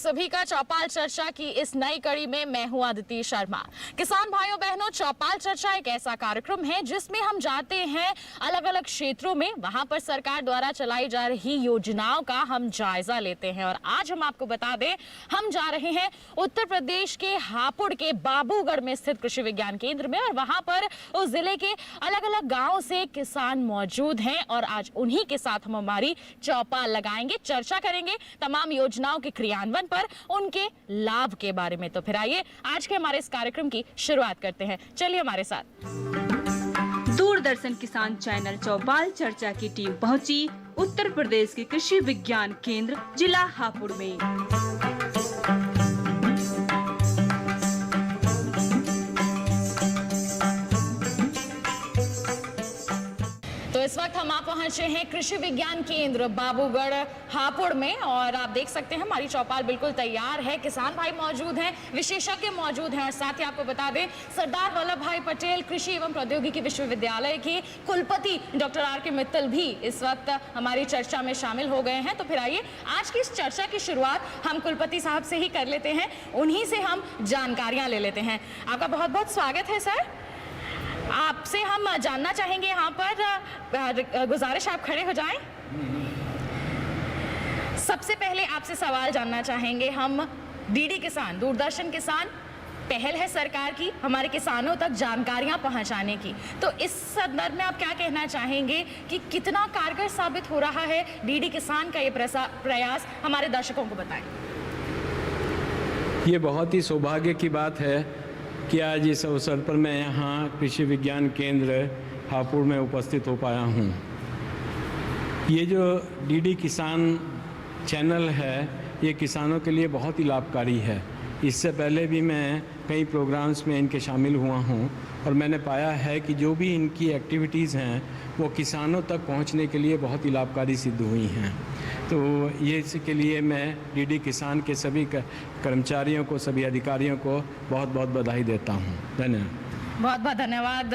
सभी का चौपाल चर्चा की इस नई कड़ी में मैं हूं अदिति शर्मा। किसान भाइयों बहनों, चौपाल चर्चा एक ऐसा कार्यक्रम है जिसमें हम जाते हैं अलग अलग क्षेत्रों में, वहां पर सरकार द्वारा चलाई जा रही योजनाओं का हम जायजा लेते हैं। और आज हम आपको बता दें, हम जा रहे हैं उत्तर प्रदेश के हापुड़ के बाबूगढ़ में स्थित कृषि विज्ञान केंद्र में, और वहां पर उस जिले के अलग अलग गाँव से किसान मौजूद हैं और आज उन्हीं के साथ हम हमारी चौपाल लगाएंगे, चर्चा करेंगे तमाम योजनाओं के क्रियान्वयन पर, उनके लाभ के बारे में। तो फिर आइए आज के हमारे इस कार्यक्रम की शुरुआत करते हैं, चलिए हमारे साथ। दूरदर्शन किसान चैनल चौपाल चर्चा की टीम पहुंची उत्तर प्रदेश के कृषि विज्ञान केंद्र जिला हापुड़ में। इस वक्त हम आप पहुंचे हैं कृषि विज्ञान केंद्र बाबूगढ़ हापुड़ में, और आप देख सकते हैं हमारी चौपाल बिल्कुल तैयार है। किसान भाई मौजूद हैं, विशेषज्ञ मौजूद हैं, और साथ ही आपको बता दें सरदार वल्लभ भाई पटेल कृषि एवं प्रौद्योगिकी विश्वविद्यालय के कुलपति डॉक्टर आर के मित्तल भी इस वक्त हमारी चर्चा में शामिल हो गए हैं। तो फिर आइए आज की इस चर्चा की शुरुआत हम कुलपति साहब से ही कर लेते हैं, उन्हीं से हम जानकारियां ले लेते हैं। आपका बहुत बहुत स्वागत है सर। आपसे हम जानना चाहेंगे, यहाँ पर गुजारिश आप खड़े हो जाएं। सबसे पहले आपसे सवाल जानना चाहेंगे हम, डीडी किसान, दूरदर्शन किसान पहल है सरकार की हमारे किसानों तक जानकारियां पहुंचाने की, तो इस संदर्भ में आप क्या कहना चाहेंगे कि कितना कारगर साबित हो रहा है डीडी किसान का ये प्रयास, हमारे दर्शकों को बताएं। ये बहुत ही सौभाग्य की बात है कि आज इस अवसर पर मैं यहाँ कृषि विज्ञान केंद्र हापुड़ में उपस्थित हो पाया हूँ। ये जो डीडी किसान चैनल है, ये किसानों के लिए बहुत ही लाभकारी है। इससे पहले भी मैं कई प्रोग्राम्स में इनके शामिल हुआ हूँ और मैंने पाया है कि जो भी इनकी एक्टिविटीज़ हैं वो किसानों तक पहुँचने के लिए बहुत ही लाभकारी सिद्ध हुई हैं। तो ये इसके लिए मैं डीडी किसान के सभी कर्मचारियों को, सभी अधिकारियों को बहुत बहुत बधाई देता हूँ। धन्यवाद। बहुत बहुत धन्यवाद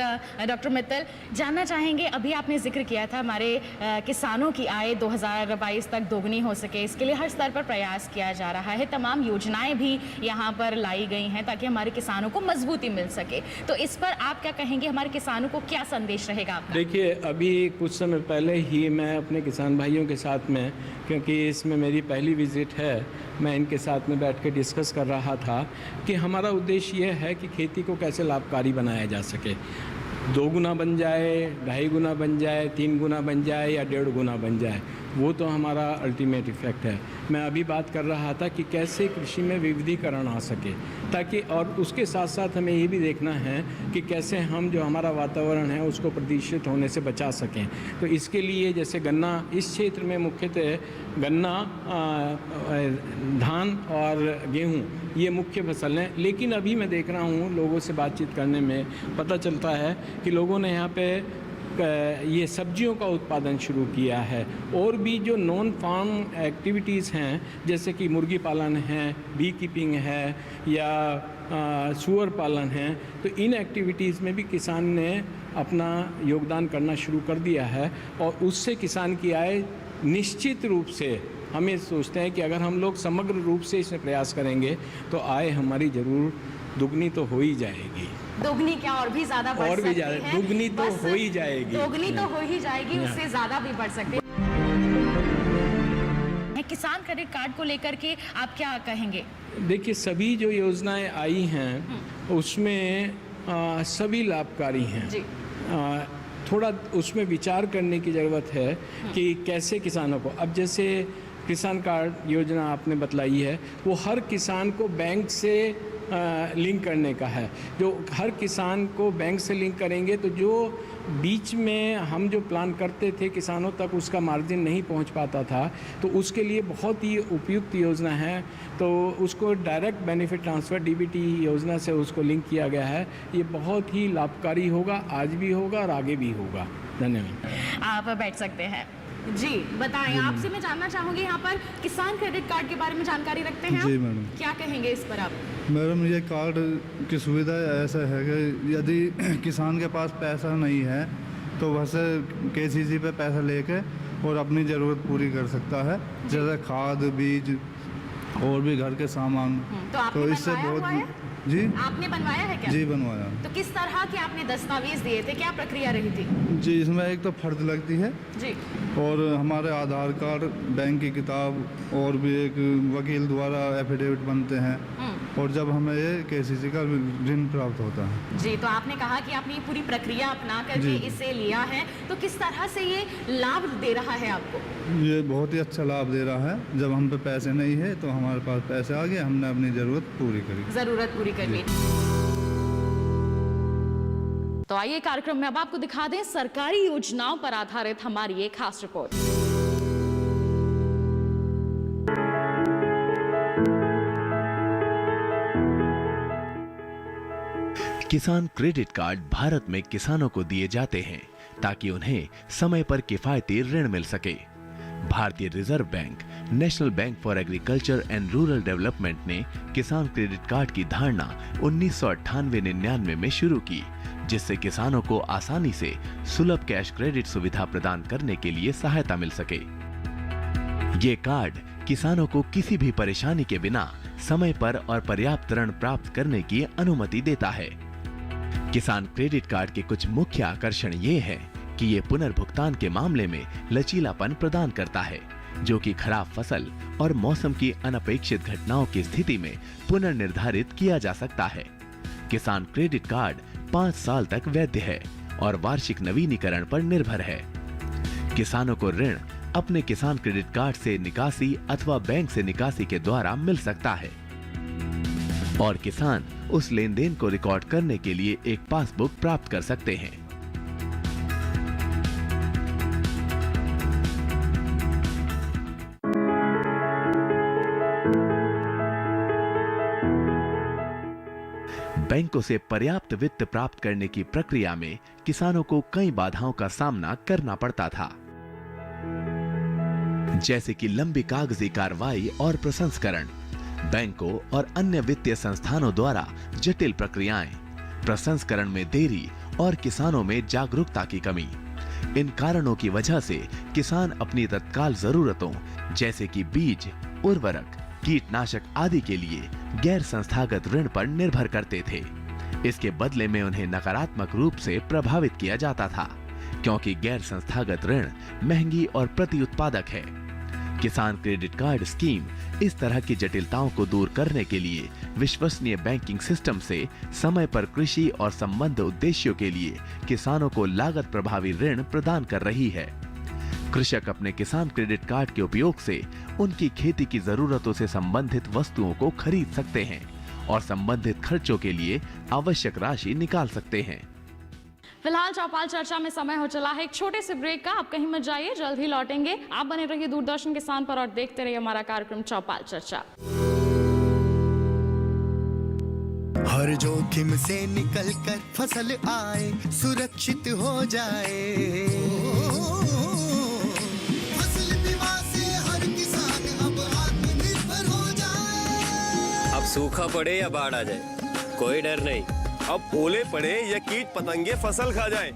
डॉक्टर मित्तल। जानना चाहेंगे, अभी आपने जिक्र किया था हमारे किसानों की आय 2022 तक दोगुनी हो सके, इसके लिए हर स्तर पर प्रयास किया जा रहा है। तमाम योजनाएं भी यहाँ पर लाई गई हैं ताकि हमारे किसानों को मजबूती मिल सके। तो इस पर आप क्या कहेंगे, हमारे किसानों को क्या संदेश रहेगा आपका? देखिए, अभी कुछ समय पहले ही मैं अपने किसान भाइयों के साथ में, क्योंकि इसमें मेरी पहली विजिट है, मैं इनके साथ में बैठ के डिस्कस कर रहा था कि हमारा उद्देश्य ये है कि खेती को कैसे लाभकारी बनाया जा सके। 2 गुना बन जाए, 2.5 गुना बन जाए, 3 गुना बन जाए या 1.5 गुना बन जाए, वो तो हमारा अल्टीमेट इफ़ेक्ट है। मैं अभी बात कर रहा था कि कैसे कृषि में विविधीकरण आ सके, ताकि, और उसके साथ साथ हमें ये भी देखना है कि कैसे हम जो हमारा वातावरण है उसको प्रदूषित होने से बचा सकें। तो इसके लिए जैसे गन्ना, इस क्षेत्र में मुख्यतः गन्ना, धान और गेहूँ ये मुख्य फसल हैं। लेकिन अभी मैं देख रहा हूँ, लोगों से बातचीत करने में पता चलता है कि लोगों ने यहाँ पे ये सब्जियों का उत्पादन शुरू किया है, और भी जो नॉन फार्म एक्टिविटीज़ हैं जैसे कि मुर्गी पालन है, बी कीपिंग है या सूअर पालन है, तो इन एक्टिविटीज़ में भी किसान ने अपना योगदान करना शुरू कर दिया है, और उससे किसान की आय निश्चित रूप से, हमें सोचते हैं कि अगर हम लोग समग्र रूप से इसमें प्रयास करेंगे तो आय हमारी ज़रूर दुगनी तो हो ही जाएगी। दोगुनी क्या, और भी ज्यादा बढ़ और भी सकती है, दुगनी तो हो ही जाएगी, दोगुनी तो हो ही जाएगी, उससे ज्यादा भी बढ़ सकती है। किसान क्रेडिट कार्ड को लेकर के आप क्या कहेंगे? देखिए, सभी जो योजनाएं आई हैं उसमें सभी लाभकारी हैं जी। थोड़ा उसमें विचार करने की ज़रूरत है कि कैसे किसानों को, अब जैसे किसान कार्ड योजना आपने बतलाई है, वो हर किसान को बैंक से लिंक करने का है। जो हर किसान को बैंक से लिंक करेंगे तो जो बीच में हम जो प्लान करते थे किसानों तक उसका मार्जिन नहीं पहुंच पाता था, तो उसके लिए बहुत ही उपयुक्त योजना है। तो उसको डायरेक्ट बेनिफिट ट्रांसफ़र डीबीटी योजना से उसको लिंक किया गया है। ये बहुत ही लाभकारी होगा, आज भी होगा और आगे भी होगा। धन्यवाद। आप बैठ सकते हैं जी। बताएं, आपसे मैं जानना चाहूँगी, यहाँ पर किसान क्रेडिट कार्ड के बारे में जानकारी रखते हैं जी आप? मैडम। क्या कहेंगे इस पर आप? मैडम, ये कार्ड की सुविधा ऐसा है कि यदि किसान के पास पैसा नहीं है तो वह से केसीसी पे पैसा लेके और अपनी ज़रूरत पूरी कर सकता है, जैसे खाद, बीज और भी घर के सामान। तो आपने इससे बनवाया हुआ है? जी आपने बनवाया है क्या? जी बनवाया। तो किस तरह के आपने दस्तावेज दिए थे, क्या प्रक्रिया रही थी? जी इसमें एक तो फर्ज लगती है जी और हमारे आधार कार्ड, बैंक की किताब और भी एक वकील द्वारा एफिडेविट बनते हैं और जब हमें ये केसीसी का ऋण प्राप्त होता है। जी, तो आपने कहा कि आपने ये पूरी प्रक्रिया अपना करके जी। इसे लिया है, तो किस तरह से ये लाभ दे रहा है आपको? ये बहुत ही अच्छा लाभ दे रहा है। जब हम पे पैसे नहीं है तो हमारे पास पैसे आ गए, हमने अपनी ज़रूरत पूरी करी। जरूरत पूरी कर ली। तो आइए कार्यक्रम में अब आपको दिखा दें सरकारी योजनाओं पर आधारित हमारी एक खास रिपोर्ट। किसान क्रेडिट कार्ड भारत में किसानों को दिए जाते हैं ताकि उन्हें समय पर किफायती ऋण मिल सके। भारतीय reserve bank, national bank for agriculture and rural development ने किसान क्रेडिट कार्ड की धारणा 1998-99 में शुरू की, जिससे किसानों को आसानी से सुलभ कैश क्रेडिट सुविधा प्रदान करने के लिए सहायता मिल सके। ये कार्ड किसानों को किसी भी परेशानी के बिना समय पर और पर्याप्त ऋण प्राप्त करने की अनुमति देता है। किसान क्रेडिट कार्ड के कुछ मुख्य आकर्षण ये है कि ये पुनर्भुगतान के मामले में लचीलापन प्रदान करता है, जो कि खराब फसल और मौसम की अनपेक्षित घटनाओं की स्थिति में पुनर्निर्धारित किया जा सकता है। किसान क्रेडिट कार्ड 5 साल तक वैध है और वार्षिक नवीनीकरण पर निर्भर है। किसानों को ऋण अपने किसान क्रेडिट कार्ड से निकासी अथवा बैंक से निकासी के द्वारा मिल सकता है और किसान उस लेनदेन को रिकॉर्ड करने के लिए एक पासबुक प्राप्त कर सकते हैं। बैंकों से पर्याप्त वित्त प्राप्त करने की प्रक्रिया में किसानों को कई बाधाओं का सामना करना पड़ता था, जैसे कि लंबी कागजी कार्रवाई और प्रसंस्करण, बैंकों और अन्य वित्तीय संस्थानों द्वारा जटिल प्रक्रियाएं, प्रसंस्करण में देरी और किसानों में जागरूकता की कमी। इन कारणों की वजह से किसान अपनी तत्काल जरूरतों जैसे कि बीज, उर्वरक, कीटनाशक आदि के लिए गैर संस्थागत ऋण पर निर्भर करते थे। इसके बदले में उन्हें नकारात्मक रूप से प्रभावित किया जाता था, क्योंकि गैर संस्थागत ऋण महंगी और प्रति उत्पादक है। किसान क्रेडिट कार्ड स्कीम इस तरह की जटिलताओं को दूर करने के लिए विश्वसनीय बैंकिंग सिस्टम से समय पर कृषि और संबद्ध उद्देश्यों के लिए किसानों को लागत प्रभावी ऋण प्रदान कर रही है। कृषक अपने किसान क्रेडिट कार्ड के उपयोग से उनकी खेती की जरूरतों से संबंधित वस्तुओं को खरीद सकते हैं और संबंधित खर्चों के लिए आवश्यक राशि निकाल सकते हैं। फिलहाल चौपाल चर्चा में समय हो चला है एक छोटे से ब्रेक का। आप कहीं मत जाइए, जल्द ही लौटेंगे। आप बने रहिए दूरदर्शन किसान पर और देखते रहिए हमारा कार्यक्रम चौपाल चर्चा। हर जोखिम से निकल कर फसल आए, सुरक्षित हो जाए। फसल बीमा से हर किसान अब आत्मनिर्भर हो जाए। अब सूखा पड़े या बाढ़ आ जाए, कोई डर नहीं। अब ओले पड़े या कीट पतंगे फसल खा जाए,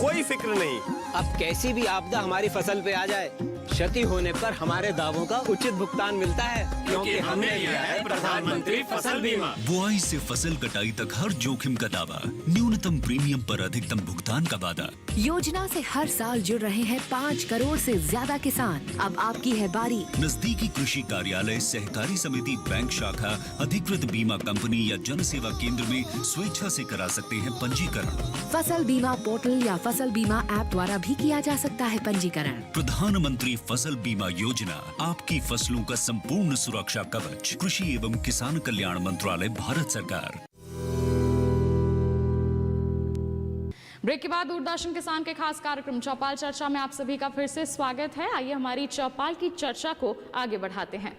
कोई फिक्र नहीं। अब कैसी भी आपदा हमारी फसल पे आ जाए, क्षति होने पर हमारे दावों का उचित भुगतान मिलता है, क्योंकि हमने लिया है प्रधानमंत्री फसल बीमा। बुआई से फसल कटाई तक हर जोखिम का दावा, न्यूनतम प्रीमियम पर अधिकतम भुगतान का वादा। योजना से हर साल जुड़ रहे हैं 5 करोड़ से ज्यादा किसान। अब आपकी है बारी। नजदीकी कृषि कार्यालय, सहकारी समिति, बैंक शाखा, अधिकृत बीमा कंपनी या जन सेवा केंद्र में स्वेच्छा से करा सकते हैं पंजीकरण। फसल बीमा पोर्टल या फसल बीमा ऐप द्वारा भी किया जा सकता है पंजीकरण। प्रधानमंत्री फसल बीमा योजना, आपकी फसलों का संपूर्ण सुरक्षा कवच। कृषि एवं किसान कल्याण मंत्रालय, भारत सरकार। ब्रेक के बाद दूरदर्शन किसान के खास कार्यक्रम चौपाल चर्चा में आप सभी का फिर से स्वागत है। आइए हमारी चौपाल की चर्चा को आगे बढ़ाते हैं।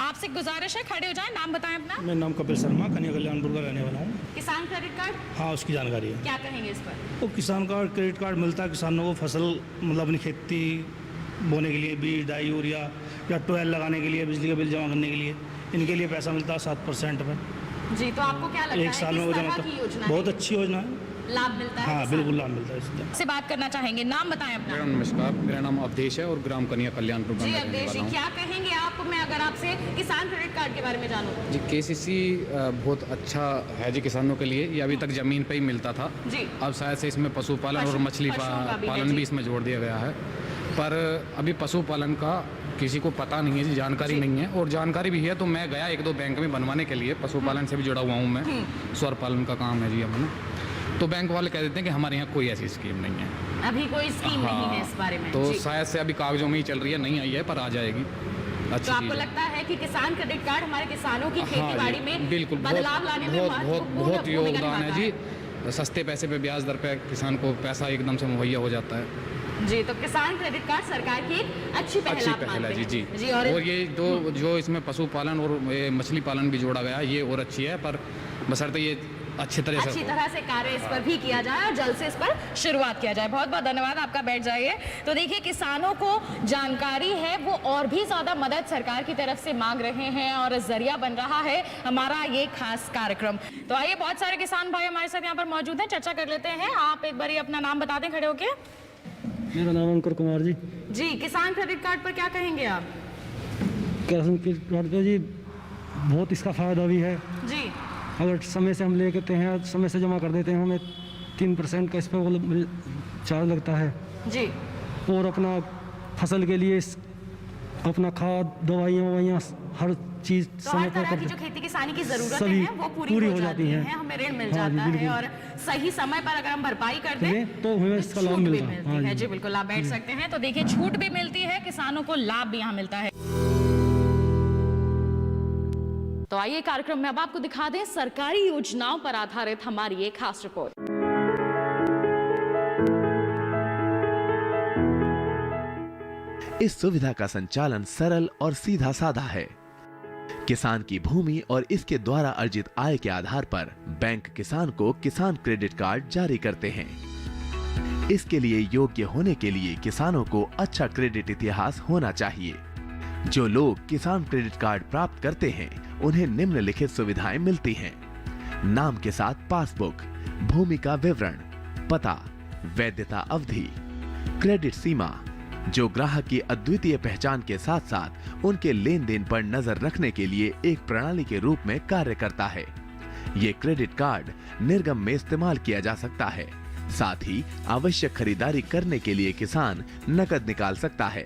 आपसे गुजारिश है, खड़े हो जाएं, नाम बताएं अपना। मेरा नाम कपिल शर्मा, कन्या कल्याणपुर का रहने वाला हूँ। किसान क्रेडिट कार्ड, हाँ उसकी जानकारी है। क्या कहेंगे इस पर? वो किसान कार्ड, क्रेडिट कार्ड मिलता है किसानों को फसल मतलब अपनी खेती बोने के लिए, बीज, डाई, यूरिया या ट्वेल लगाने के लिए, बिजली का बिल जमा करने के लिए, इनके लिए पैसा मिलता है 7% पर। जी, तो आपको क्या लगता है एक साल में वो जमा की योजना बहुत अच्छी योजना है। लाभ मिलता है? हाँ किसान? बिल्कुल लाभ मिलता है इससे। से बात करना चाहेंगे, नाम बताएं अपना। नमस्कार, मेरा नाम अवधेश है और ग्राम कन्या कल्याणपुर जी अवधेश जी, क्या कहेंगे आप, मैं अगर आपसे किसान क्रेडिट कार्ड के बारे में जानूं? जी केसीसी बहुत अच्छा है जी किसानों के लिए। ये अभी तक ज़मीन पे ही मिलता था जी। अब शायद से इसमें पशुपालन और मछली पालन भी इसमें जोड़ दिया गया है। पर अभी पशुपालन का किसी को पता नहीं है जी, जानकारी नहीं है। और जानकारी भी है तो मैं गया 1-2 बैंक में बनवाने के लिए, पशुपालन से भी जुड़ा हुआ हूँ मैं, स्वर पालन का काम है जी हमें। तो बैंक वाले कह देते हैं कि हमारे यहाँ कोई ऐसी स्कीम नहीं है, अभी कोई स्कीम नहीं है इस बारे में। तो जी। शायद से अभी कागजों में ही चल रही है, नहीं आई है पर आ जाएगी। तो आपको लगता है कि किसान क्रेडिट कार्ड हमारे किसानों की खेती बाड़ी में बिल्कुल बदलाव लाने में बहुत योगदान है जी। सस्ते पैसे पे ब्याज दर पे किसान को पैसा एकदम से मुहैया हो जाता है जी। तो किसान क्रेडिट कार्ड सरकार की एक अच्छी पहल है जी। जी। और ये जो इसमें पशुपालन और मछली पालन भी जोड़ा गया ये और अच्छी है, पर बशर्ते ये अच्छी तरह से कार्य इस पर भी किया जाए और जल्द से इस पर शुरुआत किया जाए। बहुत बहुत धन्यवाद आपका, बैठ जाइए। तो देखिए, किसानों को जानकारी है वो और भी ज्यादा मदद सरकार की तरफ से मांग रहे हैं और जरिया बन रहा है हमारा ये खास कार्यक्रम। तो आइए, बहुत सारे किसान भाई हमारे साथ यहाँ पर मौजूद हैं, चर्चा कर लेते हैं। आप एक बार अपना नाम बता दें खड़े होके। मेरा नाम अंकुर कुमार जी। जी, किसान क्रेडिट कार्ड पर क्या कहेंगे आप? किसान क्रेडिट कार्ड पे जी बहुत इसका फायदा भी है जी। अगर समय से हम लेते हैं, समय से जमा कर देते हैं, हमें 3% का इस पर चार्ज लगता है जी। और अपना फसल के लिए अपना खाद दवाइयाँ हर चीज तो हर तरह की जो खेती किसानी की जरूरतें हैं वो पूरी हो जाती हैं, हमें ऋण मिल जाता है और सही समय पर अगर हम भरपाई कर दें तो हमें इसका लाभ मिलता है। जी बिल्कुल, आप बैठ सकते हैं। तो देखिए, छूट भी मिलती है, किसानों को लाभ भी यहाँ मिलता है। तो आइए कार्यक्रम में अब आपको दिखा दें सरकारी योजनाओं पर आधारित हमारी एक खास रिपोर्ट। इस सुविधा का संचालन सरल और सीधा साधा है। किसान की भूमि और इसके द्वारा अर्जित आय के आधार पर बैंक किसान को किसान क्रेडिट कार्ड जारी करते हैं। इसके लिए योग्य होने के लिए किसानों को अच्छा क्रेडिट इतिहास होना चाहिए। जो लोग किसान क्रेडिट कार्ड प्राप्त करते हैं उन्हें निम्नलिखित सुविधाएं मिलती हैं: नाम के साथ पासबुक, भूमि का विवरण, पता, वैधता अवधि, क्रेडिट सीमा, जो ग्राहक की अद्वितीय पहचान के साथ साथ उनके लेन देन पर नजर रखने के लिए एक प्रणाली के रूप में कार्य करता है। ये क्रेडिट कार्ड निर्गम में इस्तेमाल किया जा सकता है। साथ ही आवश्यक खरीदारी करने के लिए किसान नकद निकाल सकता है।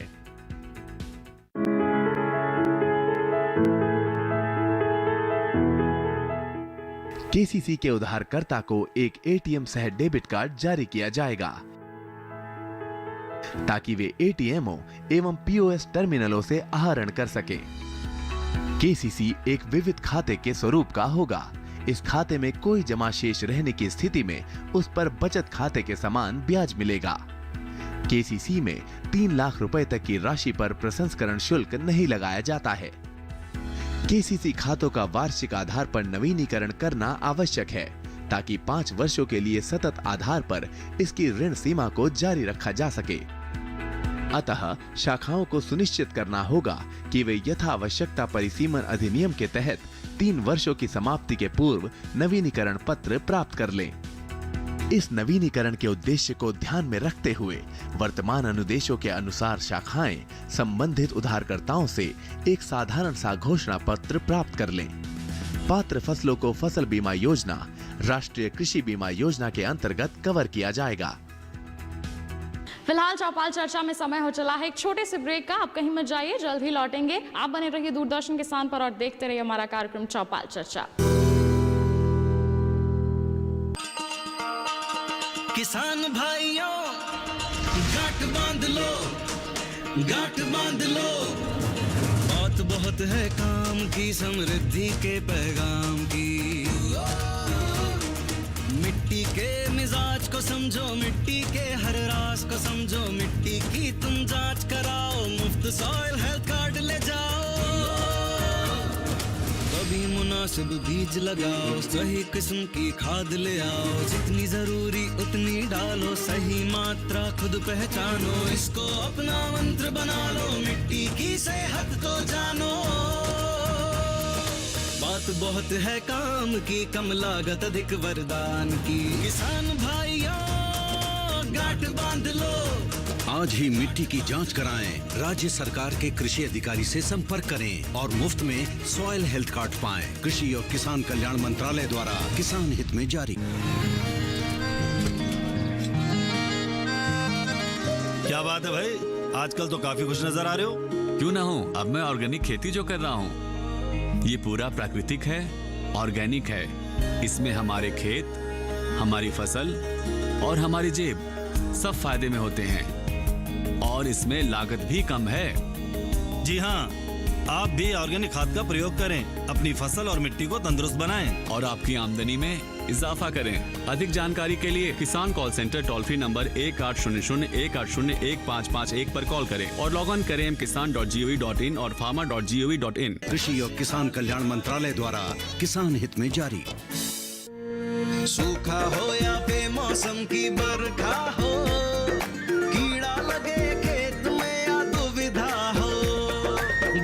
केसीसी के उधारकर्ता को एक एटीएम सह डेबिट कार्ड जारी किया जाएगा ताकि वे एटीएमओ एवं पीओएस टर्मिनलों से आहरण कर सकें। केसीसी एक विविध खाते के स्वरूप का होगा। इस खाते में कोई जमा शेष रहने की स्थिति में उस पर बचत खाते के समान ब्याज मिलेगा। केसीसी में 3 लाख रुपए तक की राशि पर प्रसंस्करण शुल्क नहीं लगाया जाता है। केसीसी खातों का वार्षिक आधार पर नवीनीकरण करना आवश्यक है ताकि 5 वर्षों के लिए सतत आधार पर इसकी ऋण सीमा को जारी रखा जा सके। अतः शाखाओं को सुनिश्चित करना होगा कि वे यथा आवश्यकता परिसीमन अधिनियम के तहत 3 वर्षों की समाप्ति के पूर्व नवीनीकरण पत्र प्राप्त कर लें। इस नवीनीकरण के उद्देश्य को ध्यान में रखते हुए वर्तमान अनुदेशों के अनुसार शाखाएं संबंधित उधारकर्ताओं से एक साधारण सा घोषणा पत्र प्राप्त कर लें। पात्र फसलों को फसल बीमा योजना, राष्ट्रीय कृषि बीमा योजना के अंतर्गत कवर किया जाएगा। फिलहाल चौपाल चर्चा में समय हो चला है एक छोटे से ब्रेक का। आप कहीं मत जाइए, जल्द ही लौटेंगे। आप बने रहिए दूरदर्शन किसान पर और देखते रहिए हमारा कार्यक्रम चौपाल चर्चा। किसान भाइयों, गांठ बांध लो, गांठ बांध लो, बात बहुत है काम की, समृद्धि के पैगाम की। मिट्टी के मिजाज को समझो, मिट्टी के हर राज को समझो, मिट्टी की तुम जांच कराओ, मुफ्त सॉइल हेल्थ कार्ड ले जाओ। कभी मुनासिब बीज लगाओ, सही किस्म की खाद ले आओ, जितनी जरूरी उतनी डालो, सही मात्रा खुद पहचानो, इसको अपना मंत्र बना लो, मिट्टी की सेहत को जानो। बात बहुत है काम की, कम लागत अधिक वरदान की। किसान भाइयों गांठ बांध लो, आज ही मिट्टी की जांच कराएं। राज्य सरकार के कृषि अधिकारी से संपर्क करें और मुफ्त में सॉइल हेल्थ कार्ड पाएं। कृषि और किसान कल्याण मंत्रालय द्वारा किसान हित में जारी। क्या बात है भाई, आजकल तो काफी खुश नजर आ रहे हो। क्यों ना हो, अब मैं ऑर्गेनिक खेती जो कर रहा हूँ ये पूरा प्राकृतिक है, ऑर्गेनिक है। इसमें हमारे खेत, हमारी फसल और हमारी जेब सब फायदे में होते हैं और इसमें लागत भी कम है। जी हाँ, आप भी ऑर्गेनिक खाद का प्रयोग करें, अपनी फसल और मिट्टी को तंदुरुस्त बनाएं और आपकी आमदनी में इजाफा करें। अधिक जानकारी के लिए किसान call centre toll free number 1800-180-1551 पर कॉल करें और लॉग ऑन करें kisan.gov.in और farmer.gov.in। कृषि और किसान कल्याण मंत्रालय द्वारा किसान हित में जारी। सूखा हो या बेमौसम की बरखा हो, कीड़ा लगे खेत में या दुविधा हो,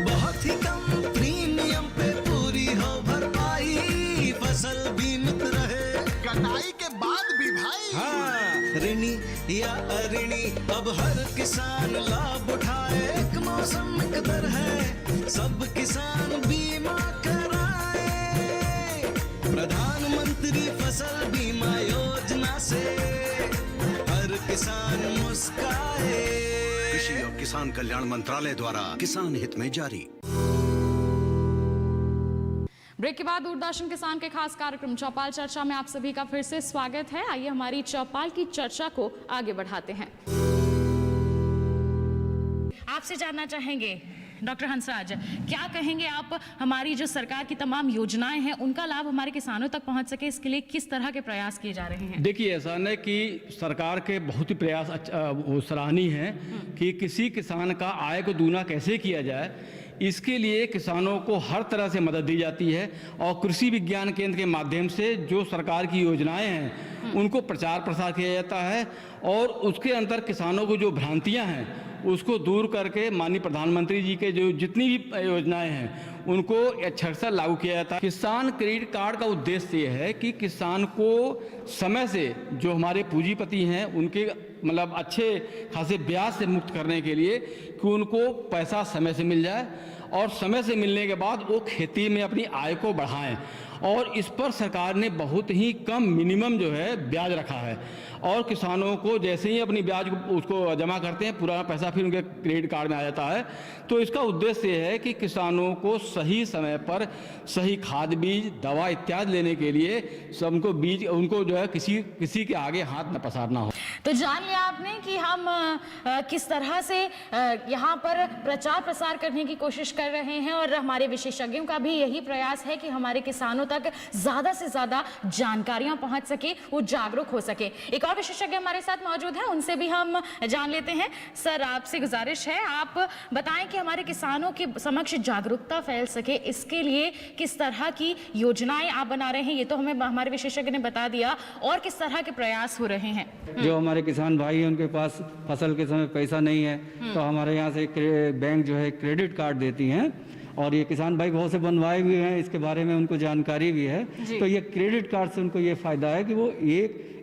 बहुत ही कम प्रीमियम पे पूरी हो भरपाई, फसल बीमित रहे कटाई के बाद भी भाई। हाँ, ऋणी या अऋणी अब हर किसान लाभ उठाए। एक मौसम एक दर है, सब किसान बीमा कराए। प्रधानमंत्री फसल बीमा योजना से हर किसान मुस्काए। कृषि और किसान कल्याण मंत्रालय द्वारा किसान हित में जारी। ब्रेक के बाद दूरदर्शन किसान के खास कार्यक्रम चौपाल चर्चा में आप सभी का फिर से स्वागत है। आइए हमारी चौपाल की चर्चा को आगे बढ़ाते हैं। आपसे जानना चाहेंगे डॉक्टर हंसराज, क्या कहेंगे आप, हमारी जो सरकार की तमाम योजनाएं हैं उनका लाभ हमारे किसानों तक पहुंच सके, इसके लिए किस तरह के प्रयास किए जा रहे हैं? देखिए, ऐसा है कि सरकार के बहुत ही प्रयास सराहनीय हैं कि किसी किसान का आय को दूना कैसे किया जाए, इसके लिए किसानों को हर तरह से मदद दी जाती है और कृषि विज्ञान केंद्र के माध्यम से जो सरकार की योजनाएं हैं उनको प्रचार प्रसार किया जाता है और उसके अंदर किसानों को जो भ्रांतियां हैं उसको दूर करके माननीय प्रधानमंत्री जी के जो जितनी भी योजनाएं हैं उनको अक्षरशः लागू किया जाता है। किसान क्रेडिट कार्ड का उद्देश्य ये है कि किसान को समय से जो हमारे पूंजीपति हैं उनके मतलब अच्छे खासे ब्याज से मुक्त करने के लिए कि उनको पैसा समय से मिल जाए और समय से मिलने के बाद वो खेती में अपनी आय को बढ़ाएं और इस पर सरकार ने बहुत ही कम मिनिमम जो है ब्याज रखा है और किसानों को जैसे ही अपनी ब्याज उसको जमा करते हैं पूरा पैसा फिर उनके क्रेडिट कार्ड में आ जाता है। तो इसका उद्देश्य है कि किसानों को सही समय पर सही खाद बीज दवा इत्यादि लेने के लिए सबको बीज उनको जो है किसी के आगे हाथ न पसारना हो। तो जान लिया आपने कि हम किस तरह से यहाँ पर प्रचार प्रसार करने की कोशिश कर रहे हैं और हमारे विशेषज्ञों का भी यही प्रयास है कि हमारे किसानों तक ज़्यादा से ज़्यादा जानकारियाँ पहुँच सके, वो जागरूक हो सके। एक और विशेषज्ञ हमारे साथ मौजूद है, उनसे भी हम जान लेते हैं। सर, आपसे गुजारिश है आप बताएं कि हमारे किसानों के समक्ष जागरूकता फैल सके, इसके लिए किस तरह की योजनाएं आप बना रहे हैं, ये तो हमें हमारे विशेषज्ञ ने बता दिया, और किस तरह के प्रयास हो रहे हैं? जो हमारे किसान भाई हैं उनके पास फसल के समय पैसा नहीं है तो हमारे यहाँ से बैंक जो है क्रेडिट कार्ड देती हैं और ये किसान भाई बहुत से बनवाए भी हैं, इसके बारे में उनको जानकारी भी है। तो ये क्रेडिट कार्ड से उनको ये फ़ायदा है कि वो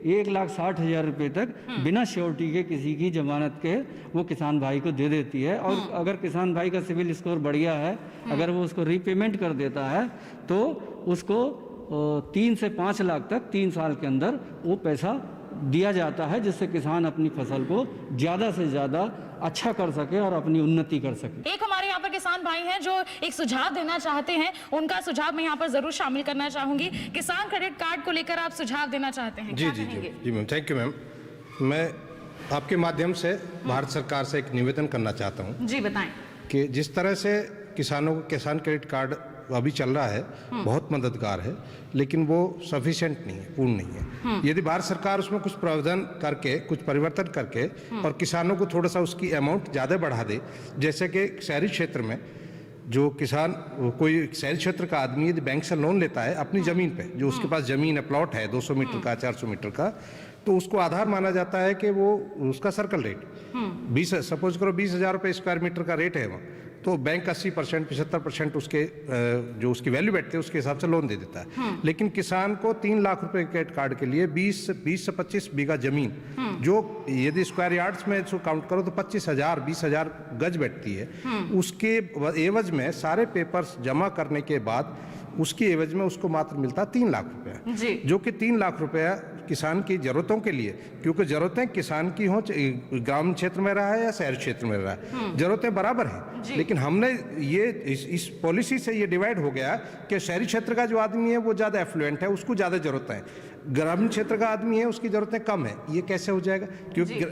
1,60,000 रुपये तक बिना श्योरिटी के किसी की जमानत के वो किसान भाई को दे देती है और अगर किसान भाई का सिविल स्कोर बढ़िया है, अगर वो उसको रीपेमेंट कर देता है तो उसको 3 से 5 लाख तक 3 साल के अंदर वो पैसा दिया जाता है, जिससे किसान अपनी फसल को ज़्यादा से ज़्यादा अच्छा कर सके और अपनी उन्नति कर सके। एक हमारे यहाँ पर किसान भाई हैं जो एक सुझाव देना चाहते हैं, उनका सुझाव मैं यहाँ पर जरूर शामिल करना चाहूंगी। किसान क्रेडिट कार्ड को लेकर आप सुझाव देना चाहते हैं? जी मैम, थैंक यू मैम। मैं आपके माध्यम से भारत सरकार से एक निवेदन करना चाहता हूँ। जी बताएं। कि जिस तरह से किसानों को किसान क्रेडिट कार्ड अभी चल रहा है बहुत मददगार है, लेकिन वो सफिशिएंट नहीं है, पूर्ण नहीं है। यदि भारत सरकार उसमें कुछ प्रावधान करके कुछ परिवर्तन करके और किसानों को थोड़ा सा उसकी अमाउंट ज़्यादा बढ़ा दे, जैसे कि शहरी क्षेत्र में जो किसान कोई शहरी क्षेत्र का आदमी यदि बैंक से लोन लेता है अपनी ज़मीन पे, जो उसके पास ज़मीन है, प्लॉट है 200 मीटर का 400 मीटर का, तो उसको आधार माना जाता है कि वो उसका सर्कल रेट 20 सपोज करो 20,000 रुपये स्क्वायर मीटर का रेट है वहाँ, तो बैंक 80% 75% उसके जो उसकी वैल्यू बैठती है उसके हिसाब से लोन दे देता है। लेकिन किसान को 3 लाख रुपए क्रेडिट कार्ड के लिए 20 से 25 बीघा जमीन, जो यदि स्क्वायर यार्ड्स में इसको काउंट करो तो 25,000 20,000 गज बैठती है, उसके एवज में सारे पेपर्स जमा करने के बाद उसकी एवज में उसको मात्र मिलता 3 लाख रुपया, जो कि 3 लाख रुपया किसान की जरूरतों के लिए, क्योंकि जरूरतें किसान की हो ग्रामीण क्षेत्र में रहा है या शहरी क्षेत्र में रहा है, जरूरतें बराबर हैं। लेकिन हमने ये इस पॉलिसी से ये डिवाइड हो गया कि शहरी क्षेत्र का जो आदमी है वो ज़्यादा एफ्लुएंट है, उसको ज़्यादा जरूरतें हैं, ग्रामीण क्षेत्र का आदमी है उसकी जरूरतें कम है। ये कैसे हो जाएगा? क्योंकि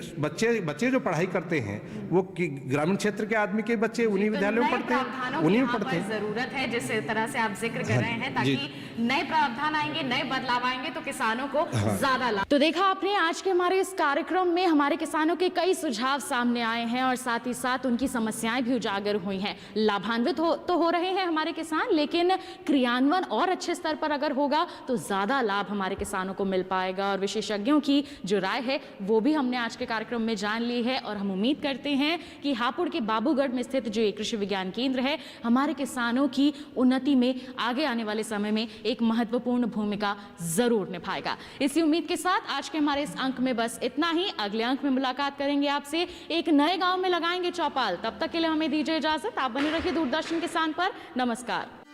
बच्चे जो पढ़ाई करते हैं वो ग्रामीण क्षेत्र के आदमी के बच्चे उन्हीं विद्यालयों में पढ़ते हैं, उन्हीं में पढ़ते हैं। जरूरत है जिस तरह से आप जिक्र कर रहे हैं, ताकि नए प्रावधान आएंगे, नए बदलाव आएंगे तो किसानों को ज्यादा लाभ। तो देखा आपने, आज के हमारे इस कार्यक्रम में हमारे किसानों के कई सुझाव सामने आए हैं और साथ ही साथ उनकी समस्याएं भी उजागर हुई हैं। लाभान्वित तो हो रहे हैं हमारे किसान, लेकिन क्रियान्वयन और अच्छे स्तर पर अगर होगा तो ज्यादा लाभ हमारे किसानों को मिल पाएगा। और विशेषज्ञों की जो राय है वो भी हमने आज के कार्यक्रम में जान ली है और हम उम्मीद करते हैं कि हापुड़ के बाबूगढ़ में स्थित जो कृषि विज्ञान केंद्र है हमारे किसानों की उन्नति में आगे आने वाले समय में एक महत्वपूर्ण भूमिका जरूर निभाएगा। इसी उम्मीद के साथ आज के हमारे इस अंक में बस इतना ही। अगले अंक में मुलाकात करेंगे आपसे, एक नए गांव में लगाएंगे चौपाल। तब तक के लिए हमें दीजिए इजाजत। आप बने रहिए दूरदर्शन किसान पर। नमस्कार।